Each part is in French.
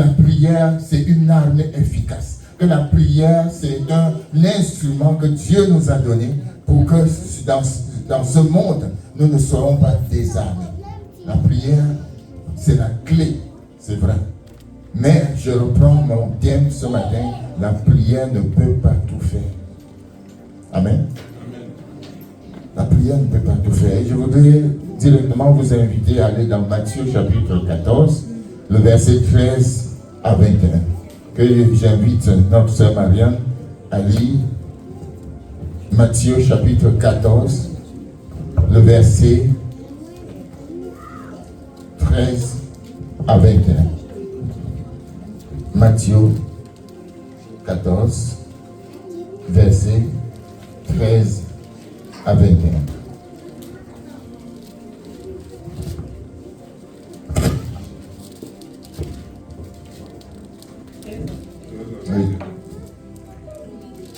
la prière, c'est une arme efficace. Que la prière, c'est un instrument que Dieu nous a donné pour que dans ce monde, nous ne soyons pas désarmés. La prière, c'est la clé, c'est vrai. Mais je reprends mon thème ce matin, la prière ne peut pas tout faire. Amen. La prière ne peut pas tout faire. Et je voudrais directement vous inviter à aller dans Matthieu chapitre 14, le verset 13 à 21. Que j'invite notre sœur Marianne à lire Matthieu chapitre 14, le verset 13 à 21. Matthieu 14, verset 13 à 21. Oui.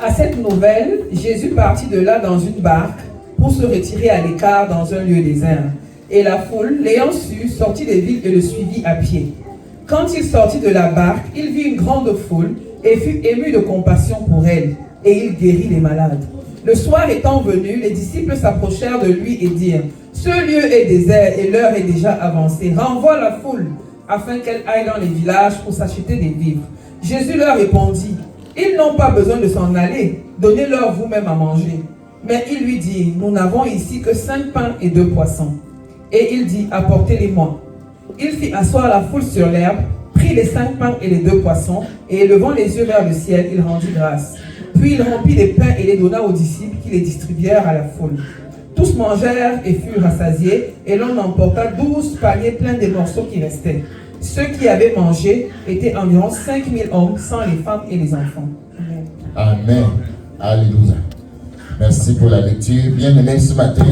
À cette nouvelle, Jésus partit de là dans une barque pour se retirer à l'écart dans un lieu désert. Et la foule, l'ayant su, sortit des villes et le suivit à pied. Quand il sortit de la barque, il vit une grande foule et fut ému de compassion pour elle, et il guérit les malades. Le soir étant venu, les disciples s'approchèrent de lui et dirent: ce lieu est désert et l'heure est déjà avancée. Renvoie la foule, afin qu'elle aille dans les villages pour s'acheter des vivres. Jésus leur répondit: ils n'ont pas besoin de s'en aller, donnez-leur vous-même à manger. Mais il lui dit: nous n'avons ici que 5 pains et 2 poissons. Et il dit: apportez-les-moi. Il fit asseoir la foule sur l'herbe, prit les 5 pains et les 2 poissons, et élevant les yeux vers le ciel, il rendit grâce. Puis il rompit les pains et les donna aux disciples qui les distribuèrent à la foule. Tous mangèrent et furent rassasiés, et l'on emporta 12 paniers pleins des morceaux qui restaient. Ceux qui avaient mangé étaient environ 5000 hommes, sans les femmes et les enfants. Amen. Amen. Alléluia. Merci pour la lecture. Bien-aimés, ce matin,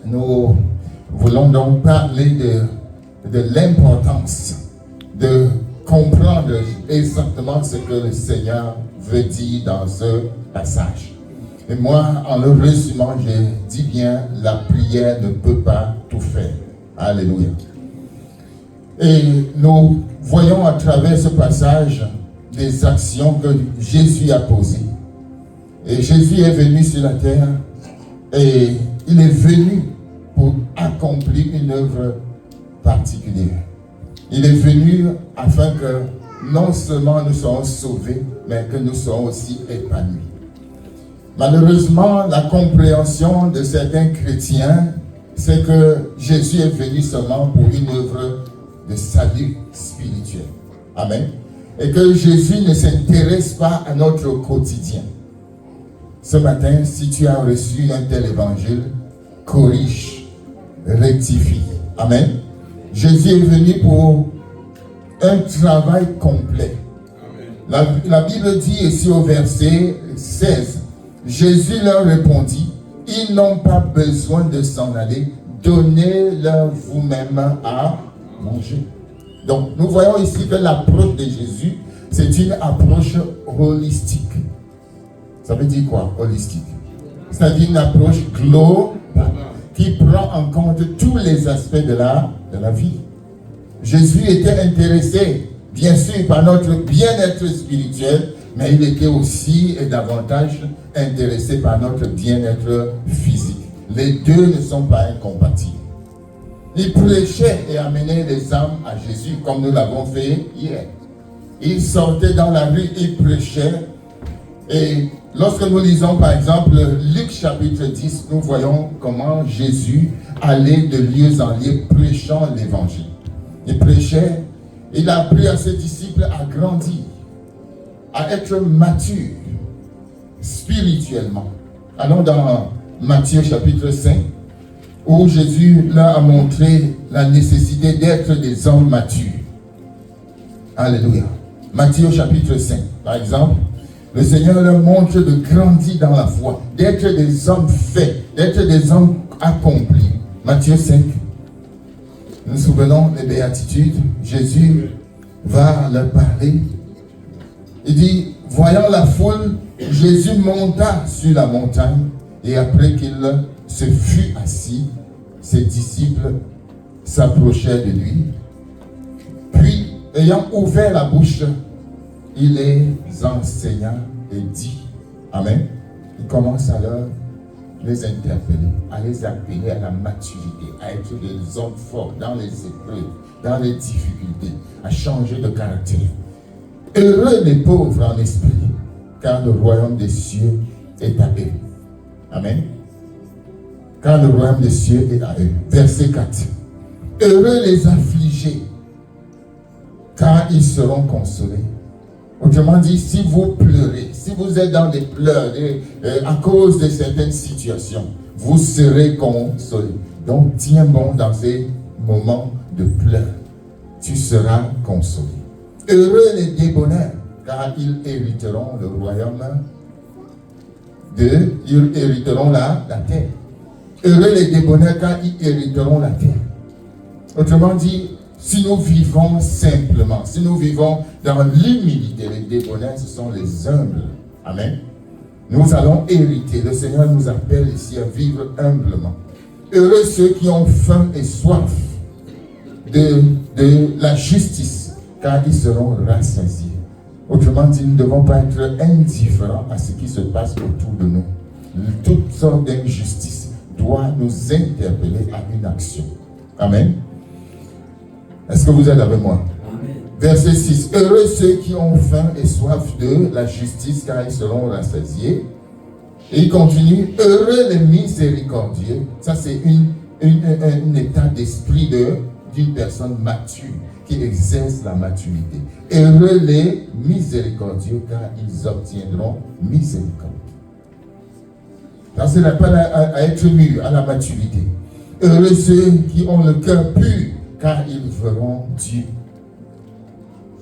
nous voulons donc parler de l'importance de comprendre exactement ce que le Seigneur veut dire dans ce passage. Et moi, en le résumant, je dis bien, la prière ne peut pas tout faire. Alléluia. Et nous voyons à travers ce passage des actions que Jésus a posées. Et Jésus est venu sur la terre et il est venu pour accomplir une œuvre particulière. Il est venu afin que non seulement nous soyons sauvés, mais que nous soyons aussi épanouis. Malheureusement, la compréhension de certains chrétiens, c'est que Jésus est venu seulement pour une œuvre de salut spirituel. Amen. Et que Jésus ne s'intéresse pas à notre quotidien. Ce matin, si tu as reçu un tel évangile, corrige, rectifie. Amen. Jésus est venu pour un travail complet. La Bible dit ici au verset 16, Jésus leur répondit: ils n'ont pas besoin de s'en aller, donnez-leur vous-même à manger. Donc, nous voyons ici que l'approche de Jésus, c'est une approche holistique. Ça veut dire quoi, holistique? C'est-à-dire une approche globale qui prend en compte tous les aspects de la vie. Jésus était intéressé, bien sûr, par notre bien-être spirituel, mais il était aussi et davantage intéressé par notre bien-être physique. Les deux ne sont pas incompatibles. Il prêchait et amenait les âmes à Jésus, comme nous l'avons fait hier. Il sortait dans la rue, il prêchait. Et lorsque nous lisons par exemple Luc chapitre 10, nous voyons comment Jésus allait de lieu en lieu prêchant l'évangile. Il prêchait, il a appris à ses disciples à grandir, à être matures spirituellement. Allons dans Matthieu chapitre 5, où Jésus leur a montré la nécessité d'être des hommes matures. Alléluia. Matthieu chapitre 5, par exemple, le Seigneur leur montre de grandir dans la foi, d'être des hommes faits, d'être des hommes accomplis. Matthieu 5. Nous nous souvenons des béatitudes. Jésus va leur parler. Il dit, voyant la foule, Jésus monta sur la montagne et après qu'il se fut assis, ses disciples s'approchèrent de lui. Puis ayant ouvert la bouche, il les enseigna et dit, Amen. Il commence alors les interpeller, à les appeler à la maturité, à être des hommes forts dans les épreuves, dans les difficultés, à changer de caractère. Heureux les pauvres en esprit, car le royaume des cieux est à eux. Amen. Car le royaume des cieux est à eux. Verset 4. Heureux les affligés, car ils seront consolés. Autrement dit, si vous pleurez, si vous êtes dans des pleurs à cause de certaines situations, vous serez consolés. Donc, tiens bon dans ces moments de pleurs. Tu seras consolé. Heureux les débonnaires, car ils hériteront le royaume ils hériteront la terre. Heureux les débonnaires, car ils hériteront la terre. Autrement dit, si nous vivons simplement, si nous vivons dans l'humilité, les débonnaires, ce sont les humbles. Amen. Nous allons hériter. Le Seigneur nous appelle ici à vivre humblement. Heureux ceux qui ont faim et soif de la justice, car ils seront rassasiés. Autrement dit, nous ne devons pas être indifférents à ce qui se passe autour de nous. Toutes sortes d'injustices doivent nous interpeller à une action. Amen. Est-ce que vous êtes avec moi? Amen. Verset 6. Heureux ceux qui ont faim et soif de la justice, car ils seront rassasiés. Et il continue. Heureux les miséricordieux. Ça, c'est un état d'esprit d'une personne mature qui exerce la maturité. Heureux les miséricordieux, car ils obtiendront miséricorde. Ça, c'est l'appel à être mûr, à la maturité. Heureux ceux qui ont le cœur pur, car ils verront Dieu.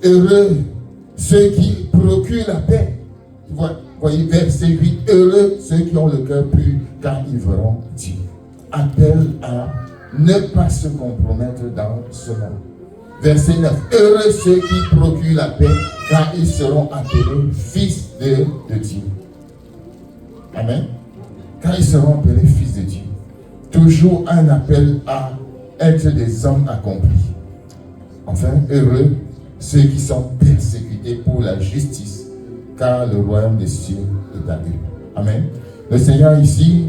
Heureux ceux qui procurent la paix. Voyez verset 8. Heureux ceux qui ont le cœur pur, car ils verront Dieu. Appel à ne pas se compromettre dans ce monde. Verset 9. Heureux ceux qui procurent la paix, car ils seront appelés fils de Dieu. Amen. Car ils seront appelés fils de Dieu. Toujours un appel à être des hommes accomplis. Enfin, heureux ceux qui sont persécutés pour la justice, car le royaume des cieux est à eux. Amen. Le Seigneur ici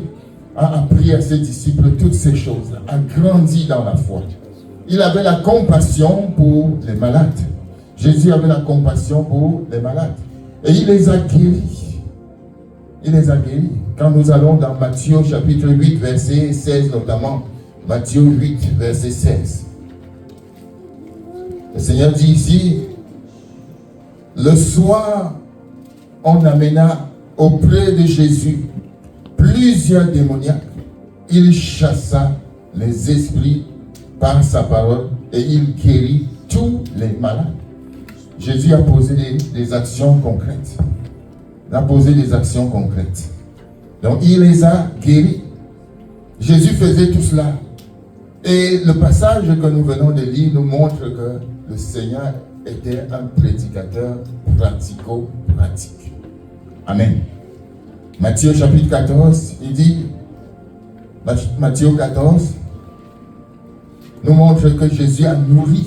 a appris à ses disciples toutes ces choses, a grandi dans la foi. Il avait la compassion pour les malades. Jésus avait la compassion pour les malades. Et il les a guéris. Il les a guéris. Quand nous allons dans Matthieu chapitre 8, verset 16 notamment, Matthieu 8, verset 16. Le Seigneur dit ici, le soir, on amena auprès de Jésus plusieurs démoniaques. Il chassa les esprits par sa parole et il guérit tous les malades. Jésus a posé des actions concrètes. Il a posé des actions concrètes. Donc il les a guéris. Jésus faisait tout cela. Et le passage que nous venons de lire nous montre que le Seigneur était un prédicateur pratico-pratique. Amen. Matthieu chapitre 14, il dit, Matthieu 14, nous montre que Jésus a nourri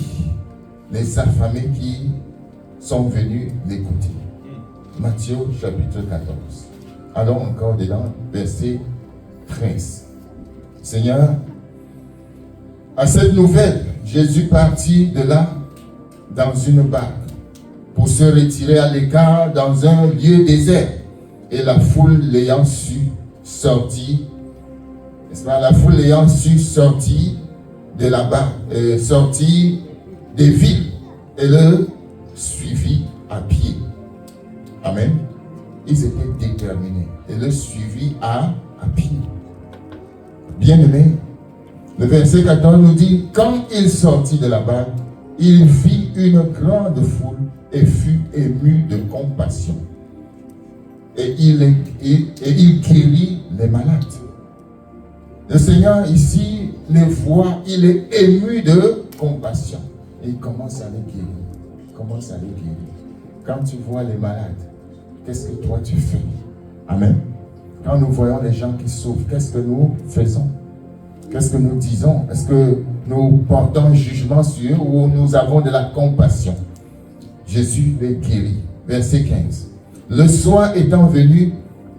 les affamés qui sont venus l'écouter. Matthieu chapitre 14. Allons encore dedans, verset 13. Seigneur, à cette nouvelle, Jésus partit de là dans une barque pour se retirer à l'écart dans un lieu désert. Et la foule l'ayant su sorti, la foule l'ayant su sorti de la barque, sorti des villes et le suivit à pied. Amen. Ils étaient déterminés et le suivit à pied. Bien-aimé, le verset 14 nous dit, quand il sortit de la barque, il vit une grande foule et fut ému de compassion. Et il guérit les malades. Le Seigneur ici les voit, il est ému de compassion. Et il commence à les guérir. Quand tu vois les malades, qu'est-ce que toi tu fais? Amen. Quand nous voyons les gens qui souffrent, qu'est-ce que nous faisons? Qu'est-ce que nous disons? Est-ce que nous portons un jugement sur eux ou nous avons de la compassion? Jésus les guérit. Verset 15. Le soir étant venu,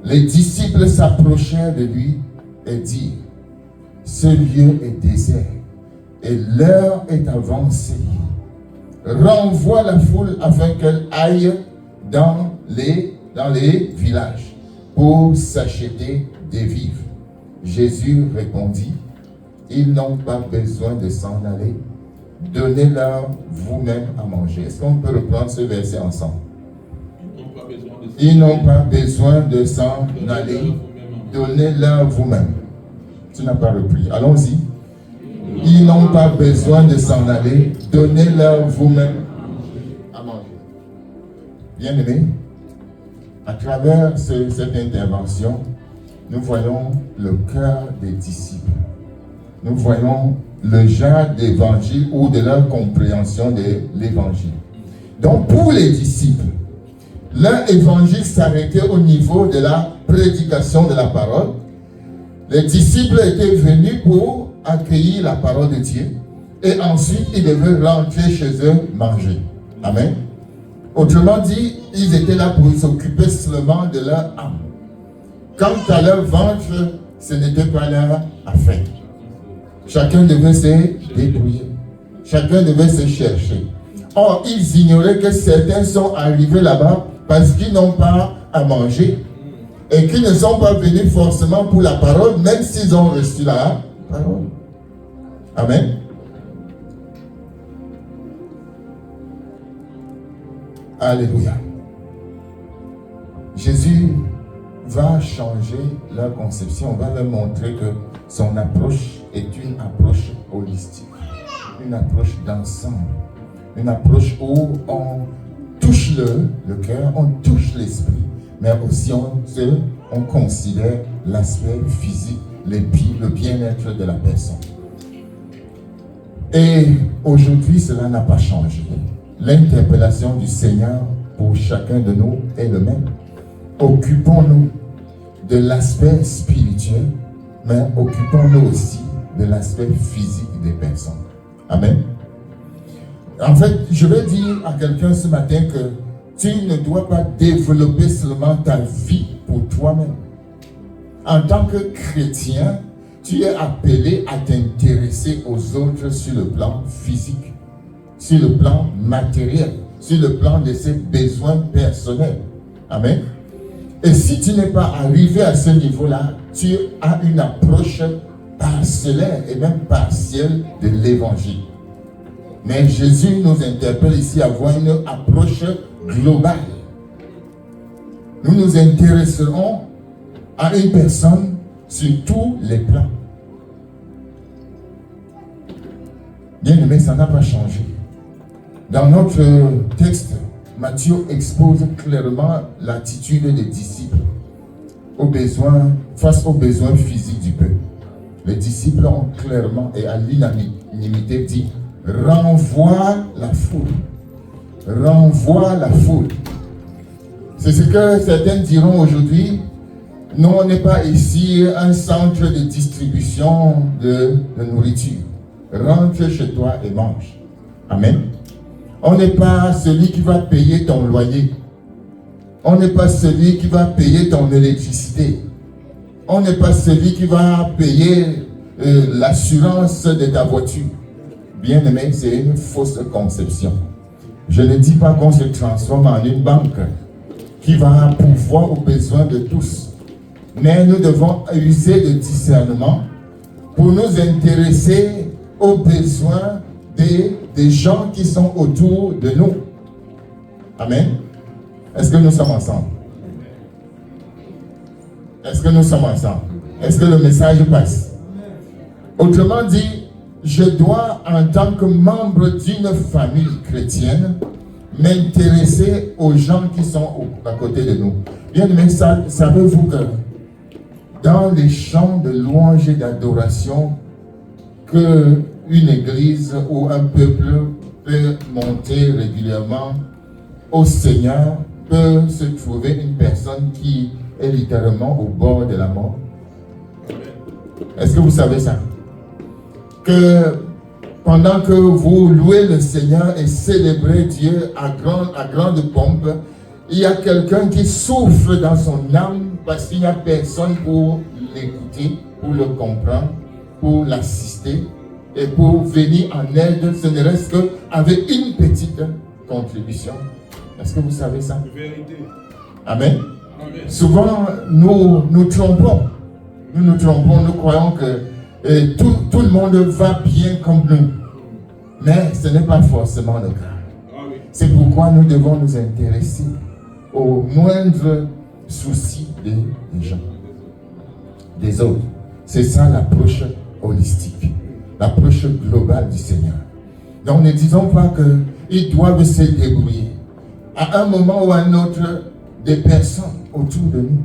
les disciples s'approchèrent de lui et dirent, ce lieu est désert et l'heure est avancée. Renvoie la foule afin qu'elle aille dans les villages pour s'acheter des vivres. Jésus répondit, ils n'ont pas besoin de s'en aller. Donnez-leur vous-même à manger. Est-ce qu'on peut reprendre ce verset ensemble? Ils n'ont pas besoin de s'en aller. Donnez-leur vous-même. Tu n'as pas repris. Allons-y. Ils n'ont pas besoin de s'en aller. Donnez-leur vous-même à manger. Bien-aimés, à travers cette intervention, nous voyons le cœur des disciples. Nous voyons le genre d'évangile ou de leur compréhension de l'évangile. Donc pour les disciples, leur évangile s'arrêtait au niveau de la prédication de la parole. Les disciples étaient venus pour accueillir la parole de Dieu et ensuite ils devaient rentrer chez eux manger. Amen. Autrement dit, ils étaient là pour s'occuper seulement de leur âme. Quant à leur ventre, ce n'était pas leur affaire. Chacun devait se débrouiller. Chacun devait se chercher. Or, ils ignoraient que certains sont arrivés là-bas parce qu'ils n'ont pas à manger et qu'ils ne sont pas venus forcément pour la parole, même s'ils ont reçu la parole. Amen. Alléluia. Jésus va changer leur conception. On va leur montrer que son approche est une approche holistique, une approche d'ensemble, une approche où on touche le cœur, on touche l'esprit, mais aussi on considère l'aspect physique, le bien-être de la personne. Et aujourd'hui, cela n'a pas changé. L'interpellation du Seigneur pour chacun de nous est le même. Occupons-nous de l'aspect spirituel, mais occupons-nous aussi de l'aspect physique des personnes. Amen. En fait, je vais dire à quelqu'un ce matin que tu ne dois pas développer seulement ta vie pour toi-même. En tant que chrétien, tu es appelé à t'intéresser aux autres sur le plan physique, sur le plan matériel, sur le plan de ses besoins personnels. Amen. Et si tu n'es pas arrivé à ce niveau-là, tu as une approche parcellaire et même partielle de l'évangile. Mais Jésus nous interpelle ici à avoir une approche globale. Nous nous intéresserons à une personne sur tous les plans. Bien aimé, ça n'a pas changé. Dans notre texte, Matthieu expose clairement l'attitude des disciples face aux besoins physiques du peuple. Les disciples ont clairement et à l'unanimité dit « Renvoie la foule. Renvoie la foule. » C'est ce que certains diront aujourd'hui. Nous, on n'est pas ici un centre de distribution de nourriture. Rentre chez toi et mange. Amen. On n'est pas celui qui va payer ton loyer. On n'est pas celui qui va payer ton électricité. On n'est pas celui qui va payer l'assurance de ta voiture. Bien aimé, c'est une fausse conception. Je ne dis pas qu'on se transforme en une banque qui va pourvoir aux besoins de tous. Mais nous devons user de discernement pour nous intéresser aux besoins des gens qui sont autour de nous. Amen. Est-ce que nous sommes ensemble? Est-ce que nous sommes ensemble? Est-ce que le message passe? Autrement dit, je dois, en tant que membre d'une famille chrétienne, m'intéresser aux gens qui sont à côté de nous. Bien aimé, savez-vous que dans les chants de louange et d'adoration que une église ou un peuple peut monter régulièrement au Seigneur, peut se trouver une personne qui est littéralement au bord de la mort? Est-ce que vous savez ça? Que pendant que vous louez le Seigneur et célébrez Dieu à grande pompe, il y a quelqu'un qui souffre dans son âme parce qu'il n'y a personne pour l'écouter, pour le comprendre, pour l'assister et pour venir en aide, ce ne reste qu'avec une petite contribution. Est-ce que vous savez ça? Amen. Souvent, nous trompons. Nous croyons que tout le monde va bien comme nous. Mais ce n'est pas forcément le cas. C'est pourquoi nous devons nous intéresser aux moindres soucis des gens, des autres. C'est ça l'approche holistique, l'approche globale du Seigneur. Donc ne disons pas qu'ils doivent se débrouiller. À un moment ou à un autre, des personnes autour de nous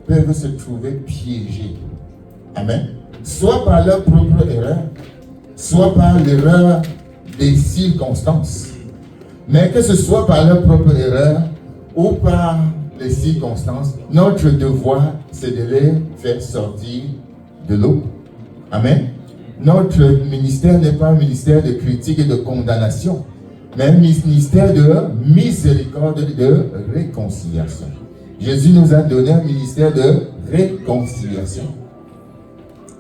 peuvent se trouver piégées. Amen. Soit par leur propre erreur, soit par l'erreur des circonstances. Mais que ce soit par leur propre erreur ou par les circonstances, notre devoir, c'est de les faire sortir de l'eau. Amen. Notre ministère n'est pas un ministère de critique et de condamnation, mais un ministère de miséricorde et de réconciliation. Jésus nous a donné un ministère de réconciliation.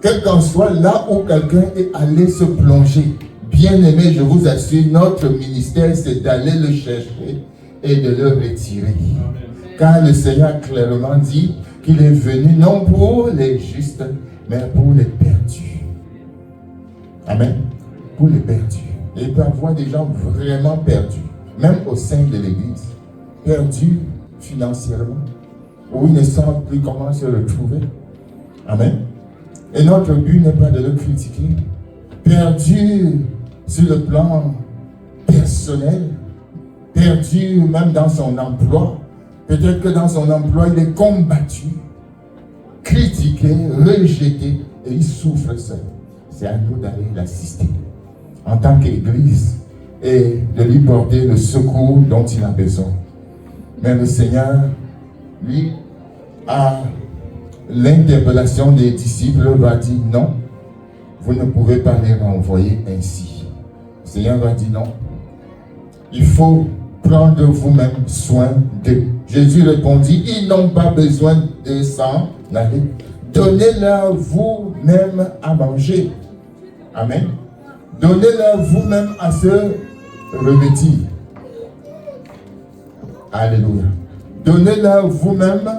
Quel qu'en soit là où quelqu'un est allé se plonger, bien aimé, je vous assure, notre ministère, c'est d'aller le chercher et de le retirer. Amen. Car le Seigneur a clairement dit qu'il est venu non pour les justes, mais pour les perdus. Amen. Pour les perdus. Et il peut y avoir des gens vraiment perdus, même au sein de l'Église. Perdus financièrement, où ils ne savent plus comment se retrouver. Amen. Et notre but n'est pas de le critiquer. Perdu sur le plan personnel, perdu même dans son emploi. Peut-être que dans son emploi, il est combattu, critiqué, rejeté, et il souffre seul. C'est à nous d'aller l'assister en tant qu'Église et de lui porter le secours dont il a besoin. Mais le Seigneur, lui, a l'interpellation des disciples, va dire non, vous ne pouvez pas les renvoyer ainsi. Le Seigneur va dire non, il faut prendre vous-même soin d'eux. Jésus répondit, ils n'ont pas besoin de s'en aller. Donnez-leur vous-même à manger. Amen. Donnez-leur vous-même à se revêtir. Alléluia. Donnez-leur vous-même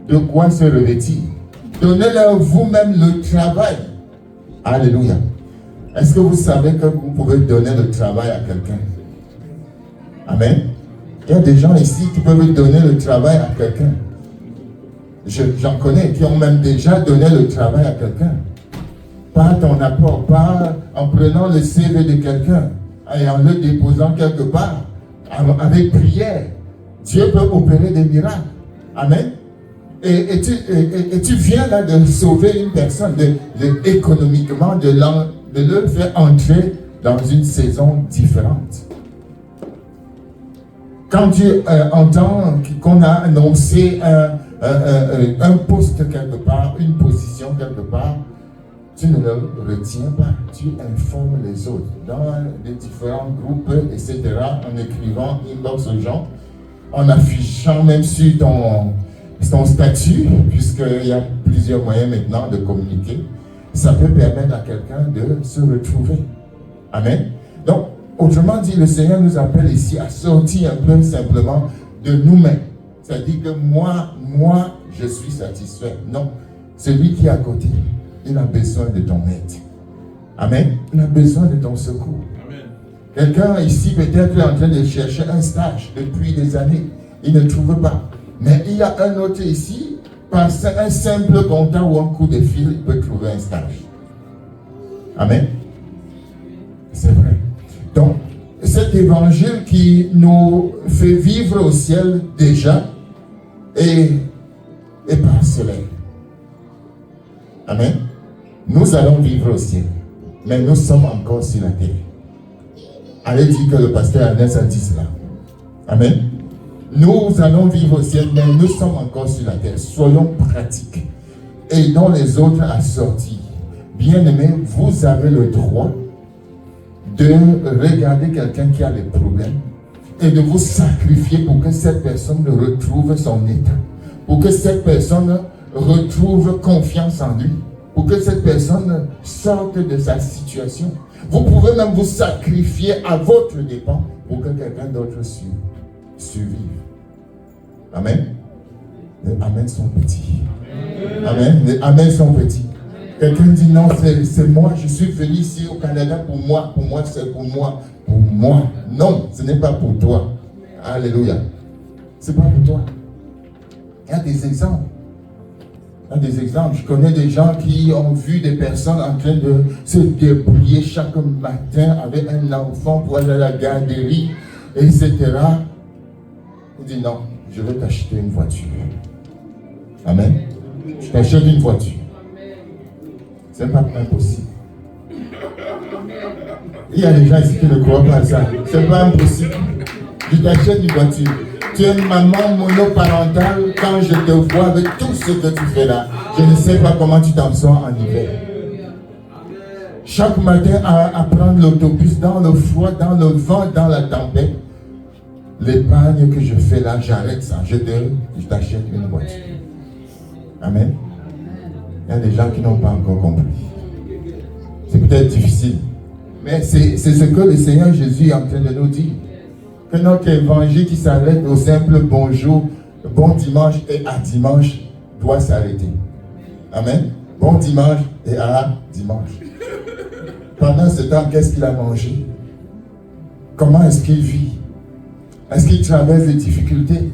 de quoi se revêtir. Donnez-leur vous-même le travail. Alléluia. Est-ce que vous savez que vous pouvez donner le travail à quelqu'un? Amen. Il y a des gens ici qui peuvent donner le travail à quelqu'un. J'en connais qui ont même déjà donné le travail à quelqu'un. Par ton apport, par en prenant le CV de quelqu'un et en le déposant quelque part, avec prière. Dieu peut opérer des miracles. Amen. Et tu viens là de sauver une personne, économiquement, de le faire entrer dans une saison différente. Quand tu entends qu'on a annoncé un poste quelque part, une position quelque part, tu ne le retiens pas, tu informes les autres dans les différents groupes, etc., en écrivant inbox aux gens, en affichant même sur ton statut, puisqu'il y a plusieurs moyens maintenant de communiquer. Ça peut permettre à quelqu'un de se retrouver. Amen. Donc, autrement dit, le Seigneur nous appelle ici à sortir un peu simplement de nous-mêmes. C'est-à-dire que moi, je suis satisfait. Non, celui qui est à côté, il a besoin de ton aide. Amen. Il a besoin de ton secours. Amen. Quelqu'un ici peut-être est en train de chercher un stage depuis des années. Il ne trouve pas. Mais il y a un autre ici, par un simple contact ou un coup de fil, il peut trouver un stage. Amen. C'est vrai. Donc, cet évangile qui nous fait vivre au ciel déjà est parcellaire. Amen. Nous allons vivre au ciel, mais nous sommes encore sur la terre. Allez dire que le pasteur Ernest a dit cela. Amen. Nous allons vivre au ciel, mais nous sommes encore sur la terre. Soyons pratiques. Aidons les autres à sortir. Bien-aimés, vous avez le droit de regarder quelqu'un qui a des problèmes et de vous sacrifier pour que cette personne retrouve son état, pour que cette personne retrouve confiance en lui, pour que cette personne sorte de sa situation. Vous pouvez même vous sacrifier à votre dépens pour que quelqu'un d'autre survive. Amen. Les Amen sont petits. Amen. Les Amen sont petits. Quelqu'un dit non, c'est moi, je suis venu ici au Canada pour moi, c'est pour moi. Pour moi. Non, ce n'est pas pour toi. Alléluia. Ce n'est pas pour toi. Il y a des exemples. Je connais des gens qui ont vu des personnes en train de se débrouiller chaque matin avec un enfant pour aller à la garderie, etc. Il dit non, je vais t'acheter une voiture. Amen. Je t'achète une voiture. Ce n'est pas impossible. Il y a des gens ici qui ne croient pas à ça. Ce n'est pas impossible. Je t'achète une voiture. Tu es maman monoparentale. Quand je te vois avec tout ce que tu fais là, je ne sais pas comment tu t'en sors en hiver. Chaque matin à prendre l'autobus dans le froid, dans le vent, dans la tempête. L'épargne que je fais là, j'arrête ça. Je t'achète une voiture. Amen. Il y a des gens qui n'ont pas encore compris. C'est peut-être difficile. Mais c'est ce que le Seigneur Jésus est en train de nous dire. Que notre évangile qui s'arrête au simple bonjour, bon dimanche et à dimanche doit s'arrêter. Amen. Bon dimanche et à dimanche. Pendant ce temps, qu'est-ce qu'il a mangé? Comment est-ce qu'il vit? Est-ce qu'il traverse des difficultés?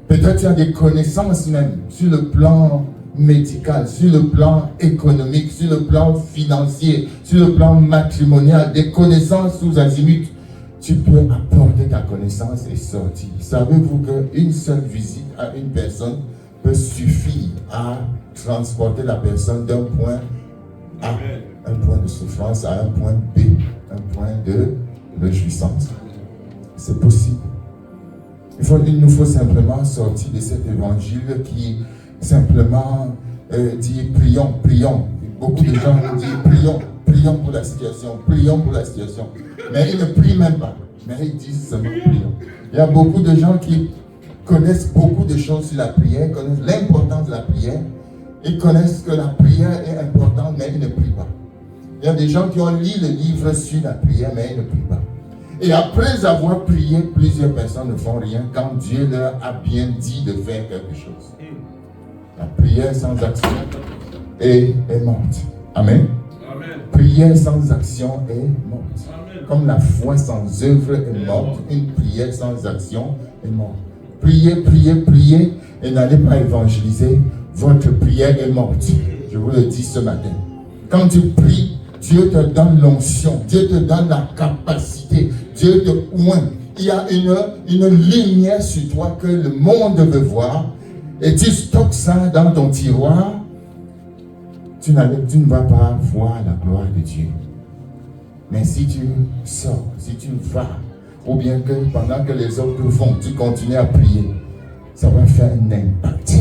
Peut-être qu'il y a des connaissances même sur le plan médical, sur le plan économique, sur le plan financier, sur le plan matrimonial, des connaissances sous azimut. Tu peux apporter ta connaissance et sortir. Savez-vous qu'une seule visite à une personne peut suffire à transporter la personne d'un point A, un point de souffrance, à un point B, un point de réjouissance? C'est possible. Il nous faut simplement sortir de cet évangile qui simplement dit prions. Beaucoup de gens disent prions pour la situation, Mais ils ne prient même pas, mais ils disent seulement prions. Il y a beaucoup de gens qui connaissent beaucoup de choses sur la prière, connaissent l'importance de la prière, ils connaissent que la prière est importante, mais ils ne prient pas. Il y a des gens qui ont lu le livre sur la prière, mais ils ne prient pas. Et après avoir prié, plusieurs personnes ne font rien quand Dieu leur a bien dit de faire quelque chose. La prière sans action est morte. Amen. Amen. Prière sans action est morte. Amen. Comme la foi sans œuvre est morte, une prière sans action est morte. Priez et n'allez pas évangéliser. Votre prière est morte. Je vous le dis ce matin. Quand tu pries, Dieu te donne l'onction, Dieu te donne la capacité, Dieu te oint. Il y a une lumière sur toi que le monde veut voir et tu stockes ça dans ton tiroir. Tu ne vas pas voir la gloire de Dieu. Mais si tu sors, si tu vas, ou bien que pendant que les autres vont, tu continues à prier, ça va faire un impact.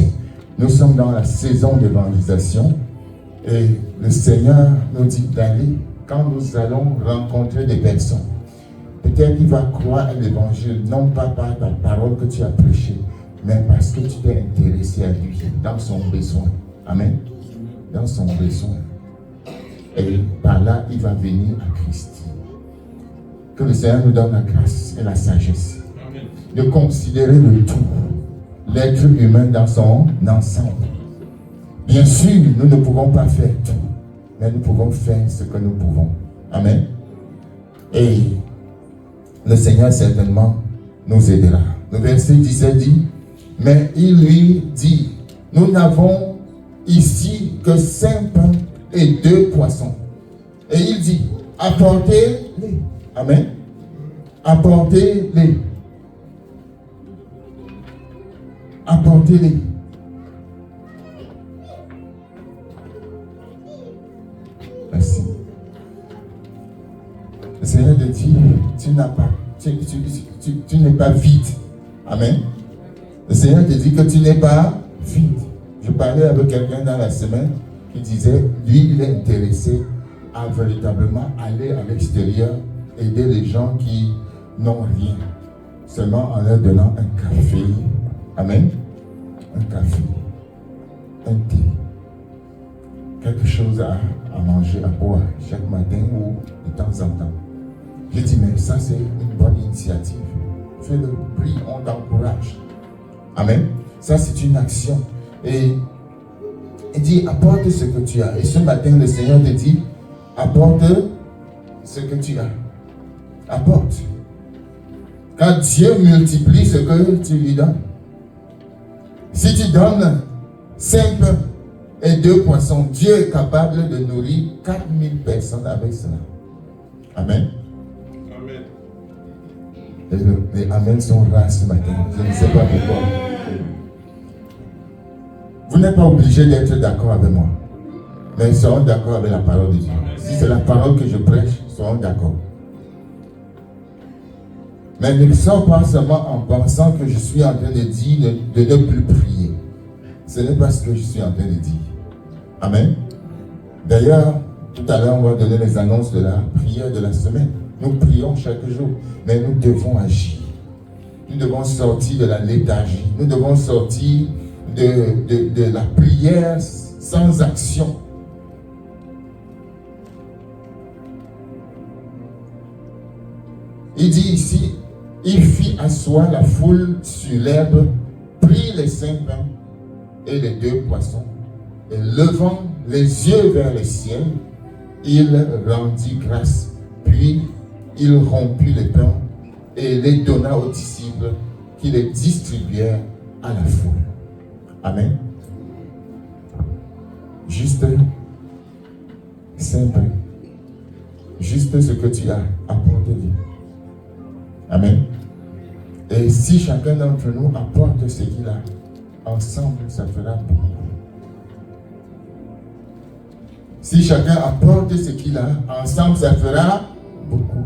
Nous sommes dans la saison d'évangélisation et le Seigneur nous dit d'aller quand nous allons rencontrer des personnes. Peut-être qu'il va croire à l'évangile, non pas par la parole que tu as prêchée, mais parce que tu t'es intéressé à lui, dans son besoin. Amen. Dans son besoin. Et par là, il va venir à Christ. Que le Seigneur nous donne la grâce et la sagesse de considérer le tout, l'être humain dans son ensemble. Bien sûr, nous ne pouvons pas faire tout, mais nous pouvons faire ce que nous pouvons. Amen. Et le Seigneur certainement nous aidera. Le verset 17 dit, mais il lui dit, nous n'avons ici que 5 pains et 2 poissons. Et il dit, apportez-les. Amen. Apportez-les. Apportez-les. Merci. Le Seigneur te dit, tu n'es pas vide. Amen. Le Seigneur te dit que tu n'es pas vide. Je parlais avec quelqu'un dans la semaine qui disait, lui, il est intéressé à véritablement aller à l'extérieur aider les gens qui n'ont rien, seulement en leur donnant un café. Amen. Un café, un thé, quelque chose à manger, à boire chaque matin ou de temps en temps. J'ai dit, mais ça c'est une bonne initiative. Fais-le, prie, on t'encourage. Amen. Ça c'est une action. Et il dit, apporte ce que tu as. Et ce matin, le Seigneur te dit, apporte ce que tu as. Apporte. Quand Dieu multiplie ce que tu lui donnes. Si tu donnes 5 pains et 2 poissons, Dieu est capable de nourrir 4000 personnes avec cela. Amen. Amen. Les Amen sont rares ce matin. Je ne sais pas pourquoi. Vous n'êtes pas obligé d'être d'accord avec moi. Mais soyons d'accord avec la parole de Dieu. Si c'est la parole que je prêche, soyons d'accord. Mais ne sors pas seulement en pensant que je suis en train de dire de ne plus prier. Ce n'est pas ce que je suis en train de dire. Amen. D'ailleurs, tout à l'heure, on va donner les annonces de la prière de la semaine. Nous prions chaque jour, mais nous devons agir. Nous devons sortir de la léthargie. Nous devons sortir de la prière sans action. Il dit ici, il fit asseoir la foule sur l'herbe, prit les 5 pains et les 2 poissons, et levant les yeux vers le ciel, il rendit grâce, puis il rompit les pains et les donna aux disciples qui les distribuèrent à la foule. Amen. Juste 5 pains. Juste ce que tu as apporté. Amen. Et si chacun d'entre nous apporte ce qu'il a, ensemble, ça fera beaucoup. Si chacun apporte ce qu'il a, ensemble, ça fera beaucoup.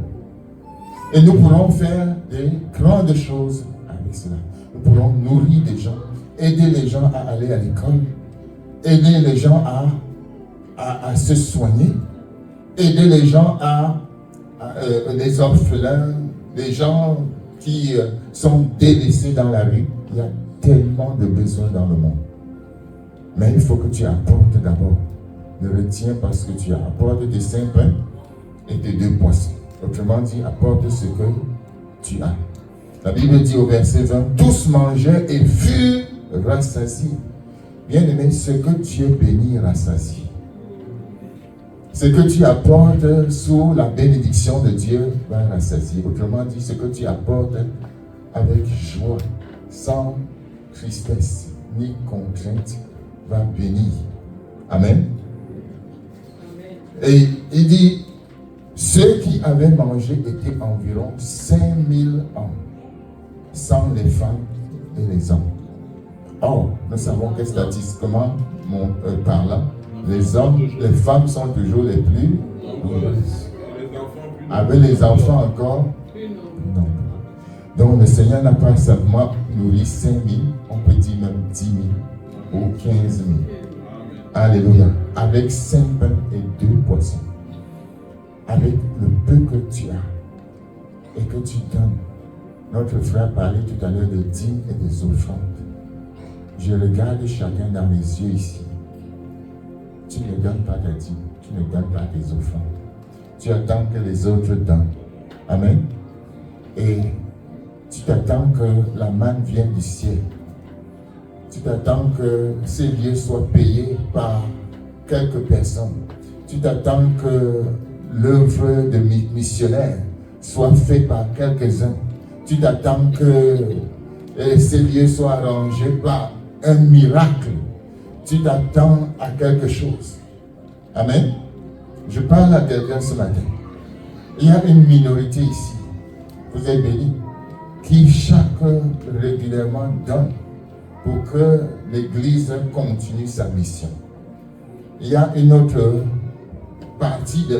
Et nous pourrons faire des grandes choses avec cela. Nous pourrons nourrir des gens, aider les gens à aller à l'école, aider les gens à se soigner, aider les gens les orphelins, les gens qui sont délaissés dans la rue. Il y a tellement de besoins dans le monde. Mais il faut que tu apportes d'abord. Ne retiens pas ce que tu as. Apporte tes 5 pains et tes 2 poissons. Autrement dit, apporte ce que tu as. La Bible dit au verset 20, tous mangeaient et furent rassasiés. Bien-aimé, ce que Dieu bénit rassasie. Ce que tu apportes sous la bénédiction de Dieu va rassasier. Autrement dit, ce que tu apportes avec joie, sans tristesse ni contrainte, va bénir. Amen. Et il dit, ceux qui avaient mangé étaient environ 5000 hommes, sans les femmes et les hommes. Or, nous savons que statistiquement parlant, les hommes, les femmes sont toujours les plus nombreuses. Avec les enfants encore, non. Donc le Seigneur n'a pas simplement nourri 5000, on peut dire même 10 000 ou 15 000. Alléluia. Avec 5 pains et 2 poissons. Avec le peu que tu as et que tu donnes. Notre frère parlait tout à l'heure de dîmes et des offrandes. Je regarde chacun dans les yeux ici. Tu ne donnes pas ta dîme, tu ne donnes pas tes offrandes. Tu attends que les autres donnent. Amen. Et tu t'attends que la manne vienne du ciel. Tu t'attends que ces lieux soient payés par quelques personnes. Tu t'attends que l'œuvre de missionnaire soit faite par quelques-uns. Tu t'attends que ces lieux soient arrangés par un miracle. Tu t'attends à quelque chose. Amen. Je parle à quelqu'un ce matin. Il y a une minorité ici. Vous êtes bénis. Qui régulièrement donne pour que l'Église continue sa mission. Il y a une autre partie de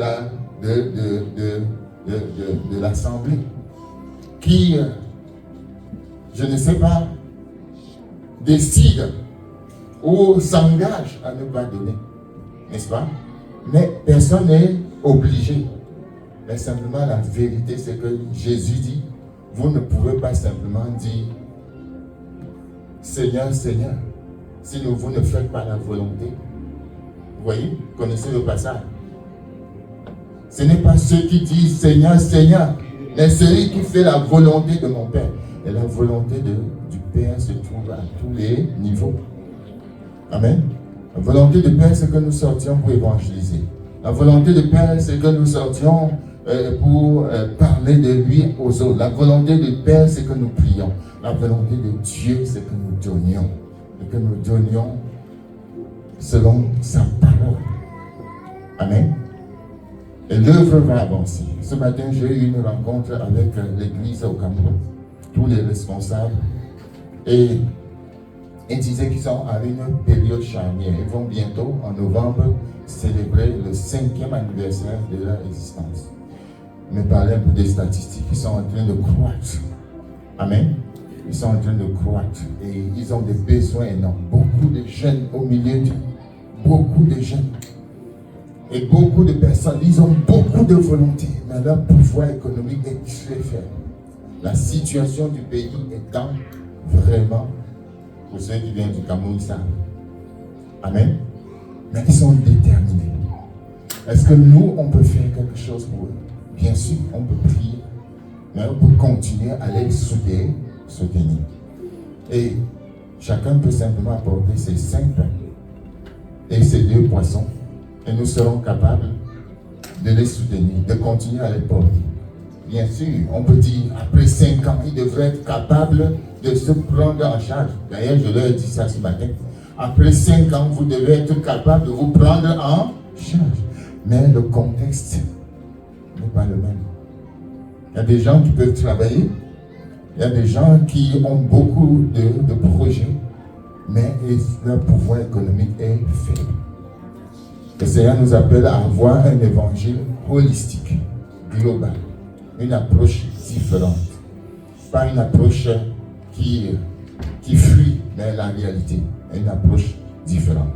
l'Assemblée qui, je ne sais pas, décide ou s'engage à ne pas donner, n'est-ce pas? Mais personne n'est obligé. Mais simplement la vérité, c'est que Jésus dit, vous ne pouvez pas simplement dire Seigneur, Seigneur, si vous ne faites pas la volonté. Vous voyez, vous connaissez le passage. Ce n'est pas ceux qui disent Seigneur, Seigneur, mais celui qui fait la volonté de mon Père. Et la volonté du Père se trouve à tous les niveaux. Amen. La volonté du Père, c'est que nous sortions pour évangéliser. La volonté du Père, c'est que nous sortions pour parler de lui aux autres. La volonté du Père, c'est que nous prions. La volonté de Dieu, c'est que nous donnions. Et que nous donnions selon sa parole. Amen. Et l'œuvre va avancer. Ce matin, j'ai eu une rencontre avec l'église au Cameroun, tous les responsables, et ils disaient qu'ils sont à une période charnière. Ils vont bientôt, en novembre, célébrer le 5e anniversaire de leur existence. Ils me parlaient un peu des statistiques, ils sont en train de croître. Amen. Ils sont en train de croître et ils ont des besoins énormes. Beaucoup de jeunes au milieu beaucoup de jeunes. Et beaucoup de personnes, ils ont beaucoup de volonté, mais leur pouvoir économique est très faible. La situation du pays étant vraiment, pour ceux qui viennent du Cameroun, ça. Amen. Mais ils sont déterminés. Est-ce que nous, on peut faire quelque chose pour eux? Bien sûr, on peut prier, mais on peut continuer à les soutenir. Et chacun peut simplement apporter ses 5 pains et ses 2 poissons. Et nous serons capables de les soutenir, de continuer à les porter. Bien sûr, on peut dire, après 5 ans, ils devraient être capables de se prendre en charge. D'ailleurs, je leur ai dit ça ce matin. Après 5 ans, vous devez être capable de vous prendre en charge. Mais le contexte n'est pas le même. Il y a des gens qui peuvent travailler. Il y a des gens qui ont beaucoup de projets, mais leur pouvoir économique est faible. Le Seigneur nous appelle à avoir un évangile holistique, global, une approche différente. Pas une approche qui fuit mais la réalité, une approche différente.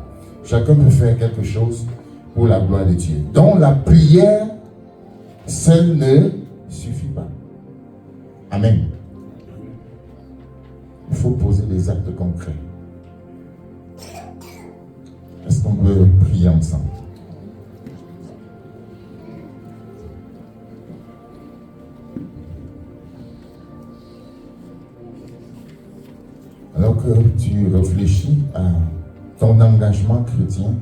Chacun peut faire quelque chose pour la gloire de Dieu. Donc la prière seule ne suffit pas. Amen. Il faut poser des actes concrets. Est-ce qu'on peut prier ensemble? Alors que tu réfléchis à ton engagement chrétien,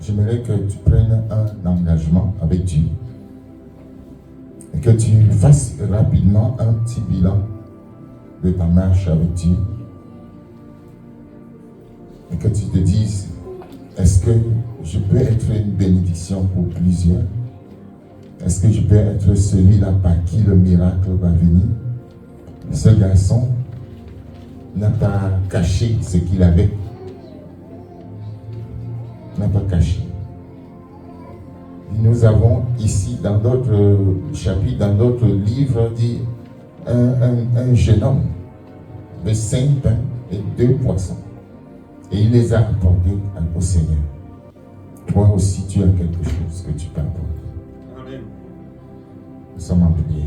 j'aimerais que tu prennes un engagement avec Dieu et que tu fasses rapidement un petit bilan de ta marche avec Dieu et que tu te dises, est-ce que je peux être une bénédiction pour plusieurs? Est-ce que je peux être celui-là par qui le miracle va venir? Ce garçon n'a pas caché ce qu'il avait. N'a pas caché. Nous avons ici, dans d'autres chapitres, dans d'autres livres, dit un jeune homme de 5 pains et 2 poissons. Et il les a apportés au Seigneur. Toi aussi, tu as quelque chose que tu peux apporter. Amen. Nous sommes en prière.